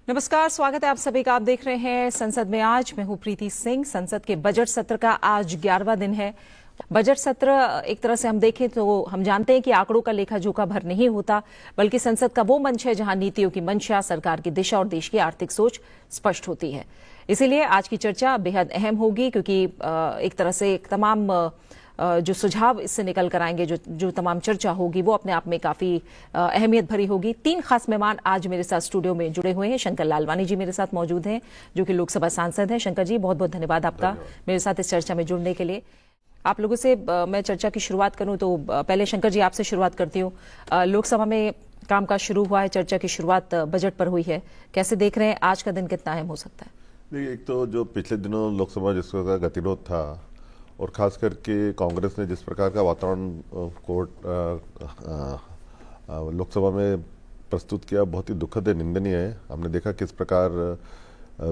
नमस्कार, स्वागत है आप सभी का। आप देख रहे हैं संसद में आज। मैं हूं प्रीति सिंह। संसद के बजट सत्र का आज 11वां दिन है। बजट सत्र एक तरह से हम देखें तो हम जानते हैं कि आंकड़ों का लेखा जोखा भर नहीं होता, बल्कि संसद का वो मंच है जहां नीतियों की मंशा, सरकार की दिशा और देश की आर्थिक सोच स्पष्ट होती है। इसीलिए आज की चर्चा बेहद अहम होगी, क्योंकि एक तरह से तमाम जो सुझाव इससे निकल कर आएंगे, जो तमाम चर्चा होगी, वो अपने आप में काफी अहमियत भरी होगी। 3 खास मेहमान आज मेरे साथ स्टूडियो में जुड़े हुए हैं। शंकर लालवानी जी मेरे साथ मौजूद हैं, जो कि लोकसभा सांसद हैं। शंकर जी, बहुत बहुत धन्यवाद आपका मेरे साथ इस चर्चा में जुड़ने के लिए। आप लोगों से मैं चर्चा की शुरुआत करूं तो पहले शंकर जी आपसे शुरुआत करती हूँ। लोकसभा में कामकाज शुरू हुआ है, चर्चा की शुरुआत बजट पर हुई है। कैसे देख रहे हैं आज का दिन, कितना अहम हो सकता है? देखिए, एक तो जो पिछले दिनों लोकसभा जिसका गतिरोध था और खास करके कांग्रेस ने जिस प्रकार का वातावरण कोर्ट लोकसभा में प्रस्तुत किया, बहुत ही दुखद है, निंदनीय है। हमने देखा किस प्रकार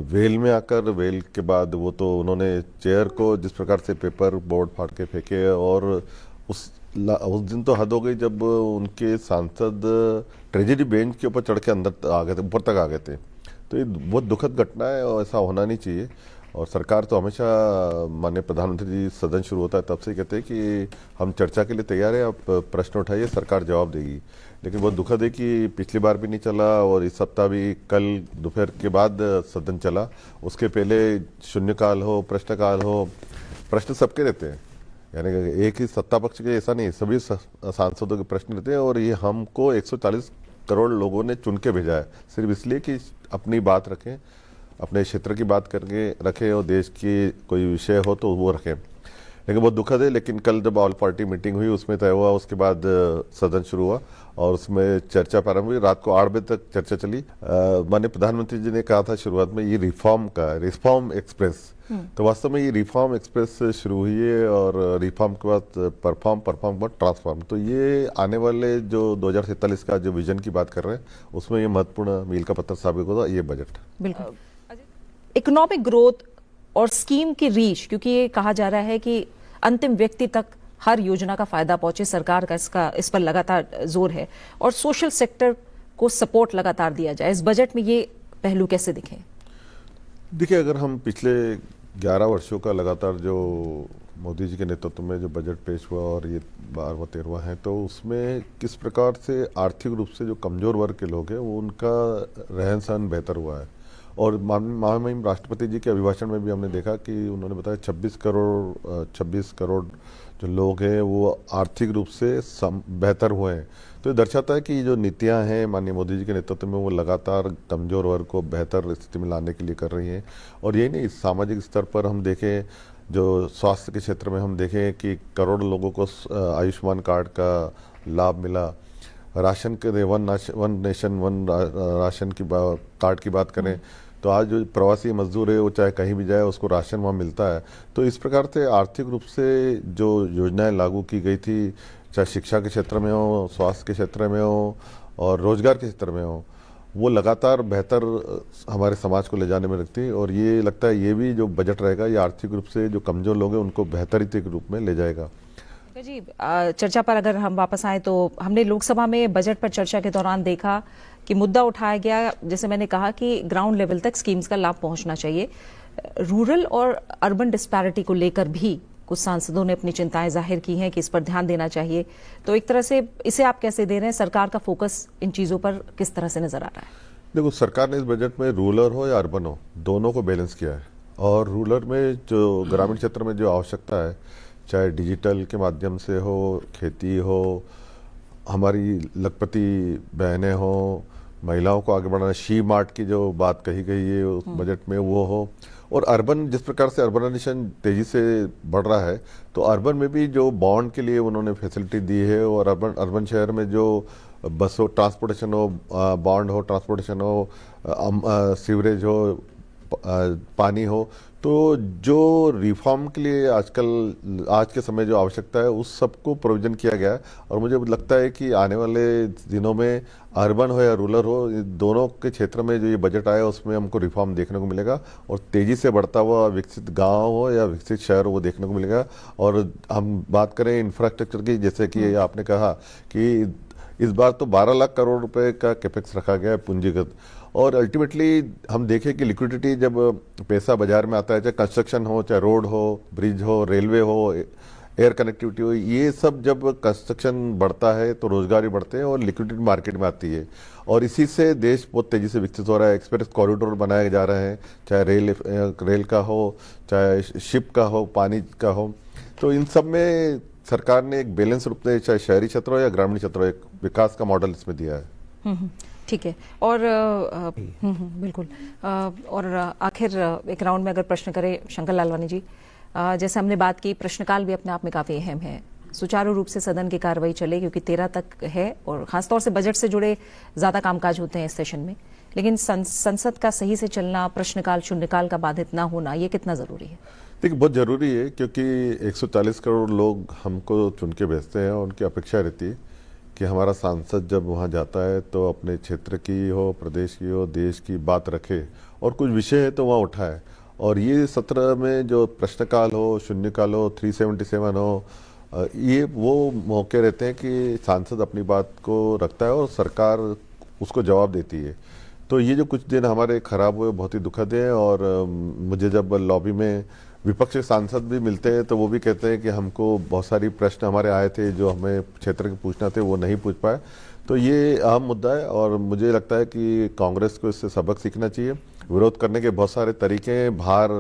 वेल में आकर, वेल के बाद वो तो उन्होंने चेयर को जिस प्रकार से पेपर बोर्ड फाड़ के फेंके, और उस दिन तो हद हो गई जब उनके सांसद ट्रेजरी बेंच के ऊपर चढ़ के अंदर आ गए थे, ऊपर तक आ गए थे। तो ये बहुत दुखद घटना है और ऐसा होना नहीं चाहिए। और सरकार तो हमेशा, माननीय प्रधानमंत्री जी सदन शुरू होता है तब से कहते हैं कि हम चर्चा के लिए तैयार हैं, आप प्रश्न उठाइए, सरकार जवाब देगी। लेकिन बहुत दुखद है कि पिछली बार भी नहीं चला और इस सप्ताह भी कल दोपहर के बाद सदन चला। उसके पहले शून्यकाल हो, प्रश्नकाल हो, प्रश्न सबके रहते हैं, यानी एक ही सत्ता पक्ष के ऐसा नहीं, सभी सांसदों के प्रश्न रहते हैं। और ये हमको 140 करोड़ लोगों ने चुन के भेजा है, सिर्फ इसलिए कि अपनी बात रखें, अपने क्षेत्र की बात करके रखें और देश की कोई विषय हो तो वो रखें। लेकिन बहुत दुखद है। लेकिन कल जब ऑल पार्टी मीटिंग हुई उसमें तय हुआ, उसके बाद सदन शुरू हुआ और उसमें चर्चा प्रारंभ हुई। रात को 8 बजे तक चर्चा चली। माननीय प्रधानमंत्री जी ने कहा था शुरुआत में ये रिफॉर्म एक्सप्रेस, तो वास्तव में ये रिफॉर्म एक्सप्रेस शुरू हुई है और रिफॉर्म के बाद परफॉर्म के बाद ट्रांसफॉर्म। तो ये आने वाले जो 2047 का जो विजन की बात कर रहे हैं, उसमें ये महत्वपूर्ण मील का पत्थर साबित होगा ये बजट। बिल्कुल। इकोनॉमिक ग्रोथ और स्कीम की रीच, क्योंकि ये कहा जा रहा है कि अंतिम व्यक्ति तक हर योजना का फायदा पहुंचे, सरकार का इस पर लगातार जोर है, और सोशल सेक्टर को सपोर्ट लगातार दिया जाए। इस बजट में ये पहलू कैसे दिखे? देखिए, अगर हम पिछले 11 वर्षों का लगातार जो मोदी जी के नेतृत्व में जो बजट पेश हुआ और ये 12वां 13वां है, तो उसमें किस प्रकार से आर्थिक रूप से जो कमजोर वर्ग के लोग हैं वो उनका रहन सहन बेहतर हुआ है। और महामहिम राष्ट्रपति जी के अभिभाषण में भी हमने देखा कि उन्होंने बताया 26 करोड़ जो लोग हैं वो आर्थिक रूप से बेहतर हुए हैं। तो ये दर्शाता है कि जो नीतियां हैं माननीय मोदी जी के नेतृत्व में वो लगातार कमजोर वर्ग को बेहतर स्थिति में लाने के लिए कर रही हैं। और यही नहीं, सामाजिक स्तर पर हम देखें, जो स्वास्थ्य के क्षेत्र में हम देखें कि करोड़ लोगों को आयुष्मान कार्ड का लाभ मिला। राशन के वन नेशन वन राशन की कार्ड की बात करें तो आज जो प्रवासी मजदूर है वो चाहे कहीं भी जाए उसको राशन वहाँ मिलता है। तो इस प्रकार से आर्थिक रूप से जो योजनाएं लागू की गई थी, चाहे शिक्षा के क्षेत्र में हो, स्वास्थ्य के क्षेत्र में हो और रोजगार के क्षेत्र में हो, वो लगातार बेहतर हमारे समाज को ले जाने में लगती है। और ये लगता है ये भी जो बजट रहेगा ये आर्थिक रूप से जो कमजोर लोग हैं उनको बेहतरी के रूप में ले जाएगा। जी, चर्चा पर अगर हम वापस आए तो हमने लोकसभा में बजट पर चर्चा के दौरान देखा कि मुद्दा उठाया गया, जैसे मैंने कहा कि ग्राउंड लेवल तक स्कीम्स का लाभ पहुंचना चाहिए। रूरल और अर्बन डिस्पैरिटी को लेकर भी कुछ सांसदों ने अपनी चिंताएं जाहिर की हैं कि इस पर ध्यान देना चाहिए। तो एक तरह से इसे आप कैसे दे रहे हैं? सरकार का फोकस इन चीजों पर किस तरह से नजर आ रहा है? देखो, सरकार ने इस बजट में रूरल हो या अर्बन हो, दोनों को बैलेंस किया है। और रूरल में जो ग्रामीण क्षेत्र में जो आवश्यकता है, चाहे डिजिटल के माध्यम से हो, खेती हो, हमारी लखपति बहनें हो, महिलाओं को आगे बढ़ाना, शी मार्ट की जो बात कही गई है उस बजट में वो हो। और अर्बन, जिस प्रकार से अर्बनाइजेशन तेजी से बढ़ रहा है, तो अर्बन में भी जो बॉन्ड के लिए उन्होंने फैसिलिटी दी है, और अर्बन शहर में जो बस हो, ट्रांसपोर्टेशन हो, बॉन्ड हो, ट्रांसपोर्टेशन हो, सीवरेज हो, पानी हो, तो जो रिफॉर्म के लिए आजकल आज के समय जो आवश्यकता है उस सबको प्रोविजन किया गया है। और मुझे लगता है कि आने वाले दिनों में अर्बन हो या रूरल हो, दोनों के क्षेत्र में जो ये बजट आया उसमें हमको रिफॉर्म देखने को मिलेगा। और तेजी से बढ़ता हुआ विकसित गांव हो या विकसित शहर हो वो देखने को मिलेगा। और हम बात करें इंफ्रास्ट्रक्चर की, जैसे कि आपने कहा कि इस बार तो 12 लाख करोड़ रुपए का कैपेक्स रखा गया है पूंजीगत। और अल्टीमेटली हम देखें कि लिक्विडिटी जब पैसा बाजार में आता है, चाहे कंस्ट्रक्शन हो, चाहे रोड हो, ब्रिज हो, रेलवे हो, एयर कनेक्टिविटी हो, ये सब जब कंस्ट्रक्शन बढ़ता है तो रोजगार भी बढ़ते हैं और लिक्विडिटी मार्केट में आती है। और इसी से देश बहुत तेजी से विकसित हो रहा है। एक्सप्रेस कॉरिडोर बनाए जा रहे हैं, चाहे रेल का हो, चाहे शिप का हो, पानी का हो। तो इन सब में सरकार ने एक बैलेंस रूप में, चाहे शहरी क्षेत्र हो या ग्रामीण क्षेत्र हो, एक विकास का मॉडल इसमें दिया है। ठीक है। और बिल्कुल। और आखिर एक राउंड में अगर प्रश्न करें शंकर लालवानी जी, जैसे हमने बात की, प्रश्नकाल भी अपने आप में काफ़ी अहम है, सुचारू रूप से सदन की कार्रवाई चले, क्योंकि 13 तक है और खासतौर से बजट से जुड़े ज़्यादा कामकाज होते हैं इस सेशन में। लेकिन संसद का सही से चलना, प्रश्नकाल शून्यकाल का बाधित ना होना, ये कितना ज़रूरी है? देखिए, बहुत ज़रूरी है, क्योंकि 140 करोड़ लोग हमको चुन के भेजते हैं और उनकी अपेक्षा रहती है कि हमारा सांसद जब वहाँ जाता है तो अपने क्षेत्र की हो, प्रदेश की हो, देश की बात रखे और कुछ विषय है तो वहाँ उठाए। और ये सत्र में जो प्रश्नकाल हो, शून्यकाल हो, 377 हो, ये वो मौके रहते हैं कि सांसद अपनी बात को रखता है और सरकार उसको जवाब देती है। तो ये जो कुछ दिन हमारे खराब हुए बहुत ही दुखद है। और मुझे जब लॉबी में विपक्ष के सांसद भी मिलते हैं तो वो भी कहते हैं कि हमको बहुत सारी प्रश्न हमारे आए थे जो हमें क्षेत्र के पूछना थे, वो नहीं पूछ पाए। तो ये अहम मुद्दा है और मुझे लगता है कि कांग्रेस को इससे सबक सीखना चाहिए। विरोध करने के बहुत सारे तरीके हैं, बाहर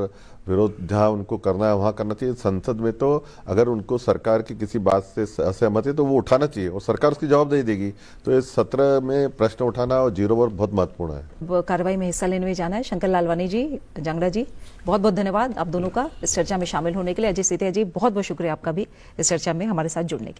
विरोध जहाँ उनको करना है वहाँ करना चाहिए। संसद में तो अगर उनको सरकार की किसी बात से असहमत है तो वो उठाना चाहिए और सरकार उसकी जवाबदेही देगी। तो इस सत्र में प्रश्न उठाना और जीरो पर बहुत महत्वपूर्ण है। कार्रवाई में हिस्सा लेने में जाना है शंकर लालवानी जी, जांगड़ा जी, बहुत बहुत धन्यवाद आप दोनों का इस चर्चा में शामिल होने के लिए। अजय सितिया जी, बहुत बहुत शुक्रिया आपका भी इस चर्चा में हमारे साथ जुड़ने के लिए।